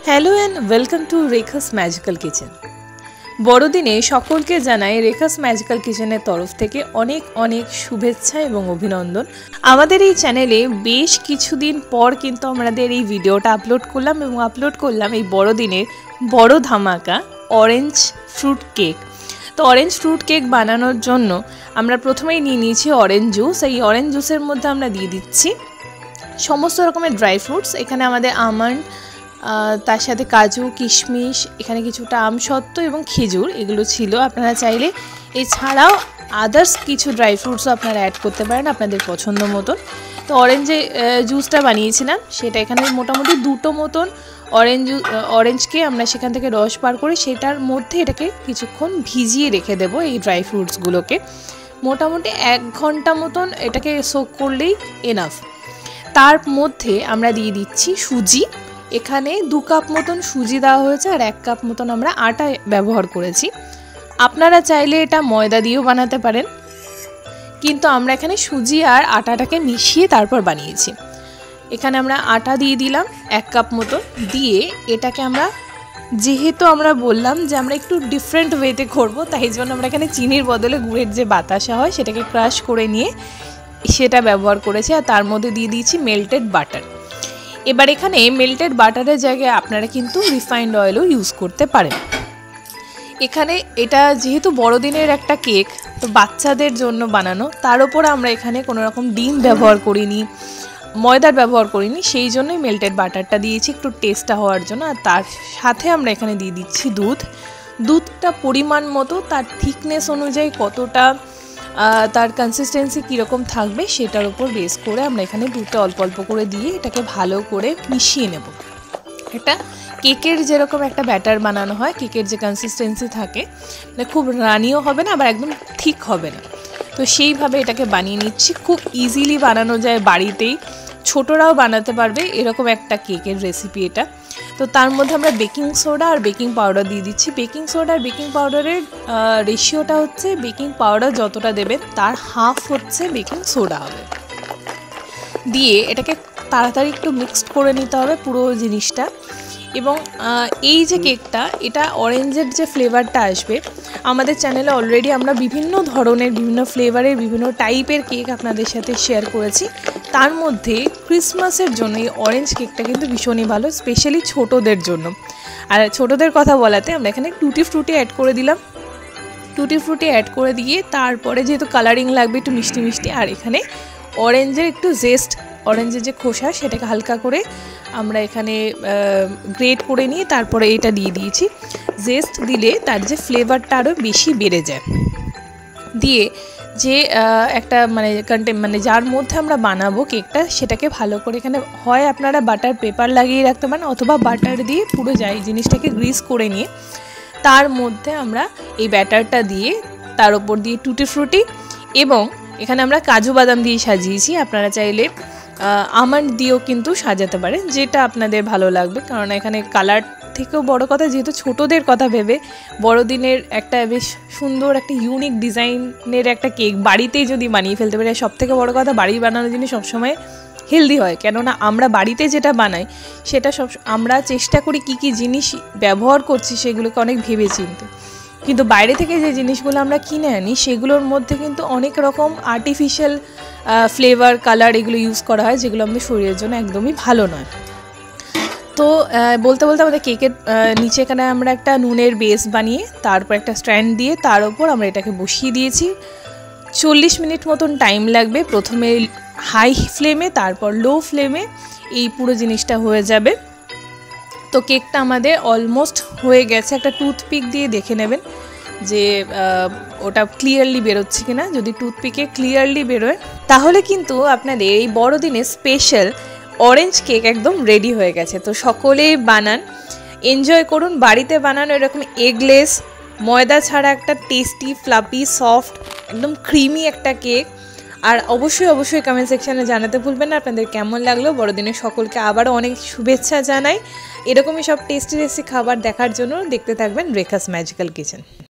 Hello and welcome to Rekha's magical kitchen. বড়দিনে সকলকে জানাই রেখাস ম্যাজিক্যাল কিচেনের তরফ থেকে অনেক অনেক শুভেচ্ছা এবং অভিনন্দন। আমাদের এই চ্যানেলে বেশ কিছুদিন পর কিন্তু আমাদের এই ভিডিওটা আপলোড করলাম এই বড়দিনের বড় ধামাকা অরেঞ্জ ফ্রুট কেক। তো অরেঞ্জ ফ্রুট কেক বানানোর জন্য আমরা প্রথমেই নিয়ে নিয়েছি অরেঞ্জ জুস। এই অরেঞ্জ জুসের মধ্যে আমরা দিয়ে দিচ্ছি সমস্ত রকমের ড্রাই ফ্রুটস। এখানে আমাদের আমন্ড, তার সাথে কাজু, কিশমিশ, এখানে কিছুটা আমসত্ত্ব এবং খেজুর এগুলো ছিল। আপনারা চাইলে এছাড়াও আদার্স কিছু ড্রাই ফ্রুটসও আপনারা অ্যাড করতে পারেন আপনাদের পছন্দ মতন। তো অরেঞ্জে জুসটা বানিয়েছিলাম সেটা এখানে মোটামুটি 2টো মতন অরেঞ্জকে আমরা সেখান থেকে রস বার করে সেটার মধ্যে এটাকে কিছুক্ষণ ভিজিয়ে রেখে দেব। এই ড্রাই ফ্রুটসগুলোকে মোটামুটি 1 ঘন্টা মতন এটাকে সোক করলেই এনাফ। তার মধ্যে আমরা দিয়ে দিচ্ছি সুজি। এখানে 2 কাপ মতন সুজি দেওয়া হয়েছে আর 1 কাপ মতন আমরা আটা ব্যবহার করেছি। আপনারা চাইলে এটা ময়দা দিয়েও বানাতে পারেন, কিন্তু আমরা এখানে সুজি আর আটাটাকে মিশিয়ে তারপর বানিয়েছি। এখানে আমরা আটা দিয়ে দিলাম 1 কাপ মতো, দিয়ে এটাকে আমরা যেহেতু আমরা বললাম যে আমরা একটু ডিফারেন্ট ওয়েতে করবো, তাই জন্য আমরা এখানে চিনির বদলে গুড়ের যে বাতাসা হয় সেটাকে ক্রাশ করে নিয়ে সেটা ব্যবহার করেছি। আর তার মধ্যে দিয়ে দিয়েছি মেল্টেড বাটার। এবার এখানে মেল্টেড বাটারের জায়গায় আপনারা কিন্তু রিফাইন্ড অয়েলও ইউজ করতে পারেন। এখানে এটা যেহেতু বড়দিনের একটা কেক, তো বাচ্চাদের জন্য বানানো, তার উপর আমরা এখানে কোনো রকম ডিম ব্যবহার করিনি, ময়দার ব্যবহার করিনি, সেই জন্যই মেল্টেড বাটারটা দিয়েছি একটু টেস্টটা হওয়ার জন্য। আর তার সাথে আমরা এখানে দিয়ে দিচ্ছি দুধটা পরিমাণ মতো, তার থিকনেস অনুযায়ী কতটা তার কনসিস্টেন্সি কীরকম থাকবে সেটার উপর বেস করে আমরা এখানে দুধটা অল্প অল্প করে দিয়ে এটাকে ভালো করে মিশিয়ে নেব। এটা কেকের যেরকম একটা ব্যাটার বানানো হয়, কেকের যে কনসিস্টেন্সি থাকে, মানে খুব রানিও হবে না আবার একদম ঠিক হবে না, তো সেইভাবে এটাকে বানিয়ে নিচ্ছি। খুব ইজিলি বানানো যায় বাড়িতেই, ছোটরাও বানাতে পারবে এরকম একটা কেকের রেসিপি এটা। তো তার মধ্যে আমরা বেকিং সোডা আর বেকিং পাউডার দিয়ে দিচ্ছি। বেকিং সোডা আর বেকিং পাউডারের রেশিওটা হচ্ছে বেকিং পাউডার যতটা দেবেন তার হাফ হচ্ছে বেকিং সোডা হবে। দিয়ে এটাকে তাড়াতাড়ি একটু মিক্সড করে নিতে হবে পুরো জিনিসটা। এবং এই যে কেকটা, এটা অরেঞ্জের যে ফ্লেভারটা আসবে, আমাদের চ্যানেলে অলরেডি আমরা বিভিন্ন ধরনের, বিভিন্ন ফ্লেভারের, বিভিন্ন টাইপের কেক আপনাদের সাথে শেয়ার করেছি। তার মধ্যে ক্রিসমাসের জন্য এই অরেঞ্জ কেকটা কিন্তু ভীষণই ভালো, স্পেশালি ছোটোদের জন্য। আর ছোটোদের কথা বলাতে আমরা এখানে টুটি ফ্রুটি অ্যাড করে দিলাম। টুটি ফ্রুটি অ্যাড করে দিয়ে তারপরে যেহেতু কালারিং লাগবে একটু মিষ্টি মিষ্টি, আর এখানে অরেঞ্জের একটু জেস্ট, অরেঞ্জের যে খোসা সেটাকে হালকা করে আমরা এখানে গ্রেট করে নিয়ে তারপরে এটা দিয়ে দিয়েছি। জেস্ট দিলে তার যে ফ্লেভারটা আরও বেশি বেড়ে যায়। দিয়ে যে একটা মানে যার মধ্যে আমরা বানাবো কেকটা, সেটাকে ভালো করে এখানে হয় আপনারা বাটার পেপার লাগিয়ে রাখতে পারেন, অথবা বাটার দিয়ে পুরো জিনিসটাকে গ্রিস করে নিয়ে তার মধ্যে আমরা এই ব্যাটারটা দিয়ে তার উপর দিয়ে টুটি ফ্রুটি এবং এখানে আমরা কাজু বাদাম দিয়ে সাজিয়েছি। আপনারা চাইলে আমন্ড দিয়েও কিন্তু সাজাতে পারেন, যেটা আপনাদের ভালো লাগবে। কারণ এখানে কালার থেকেও বড় কথা, যেহেতু ছোটোদের কথা ভেবে বড়দিনের একটা বেশ সুন্দর একটা ইউনিক ডিজাইনের একটা কেক বাড়িতেই যদি বানিয়ে ফেলতে পারি, সব থেকে বড় কথা বাড়ির বানানো জিনিস সবসময় হেলদি হয়। কেননা আমরা বাড়িতে যেটা বানাই সেটা আমরা চেষ্টা করি কী জিনিস ব্যবহার করছি সেগুলোকে অনেক ভেবে চিনতে, কিন্তু বাইরে থেকে যে জিনিসগুলো আমরা কিনে আনি সেগুলোর মধ্যে কিন্তু অনেক রকম আর্টিফিশিয়াল ফ্লেভার, কালার এগুলো ইউজ করা হয়, যেগুলো আমাদের শরীরের জন্য একদমই ভালো নয়। তো বলতে বলতে আমাদের কেকের নিচে এখানে আমরা একটা নুনের বেস বানিয়ে তারপর একটা স্ট্যান্ড দিয়ে তার ওপর আমরা এটাকে বসিয়ে দিয়েছি। 40 মিনিট মতন টাইম লাগবে, প্রথমে হাই ফ্লেমে তারপর লো ফ্লেমে এই পুরো জিনিসটা হয়ে যাবে। তো কেকটা আমাদের অলমোস্ট হয়ে গেছে। একটা টুথপিক দিয়ে দেখে নেবেন যে ওটা ক্লিয়ারলি বেরোচ্ছে কিনা। যদি টুথপিকে ক্লিয়ারলি বেরোয় তাহলে কিন্তু আপনাদের এই বড়দিনে স্পেশাল অরেঞ্জ কেক একদম রেডি হয়ে গেছে। তো সকলেই বানান, এনজয় করুন, বাড়িতে বানানো এরকম এগলেস, ময়দা ছাড়া একটা টেস্টি, ফ্লাপি, সফট, একদম ক্রিমি একটা কেক। আর অবশ্যই কমেন্ট সেকশানে জানাতে ভুলবেন না আপনাদের কেমন লাগলো। বড়দিনের সকলকে আবারও অনেক শুভেচ্ছা জানাই। এরকমই সব টেস্টি খাবার দেখার জন্য দেখতে থাকবেন রেখাস ম্যাজিক্যাল কিচেন।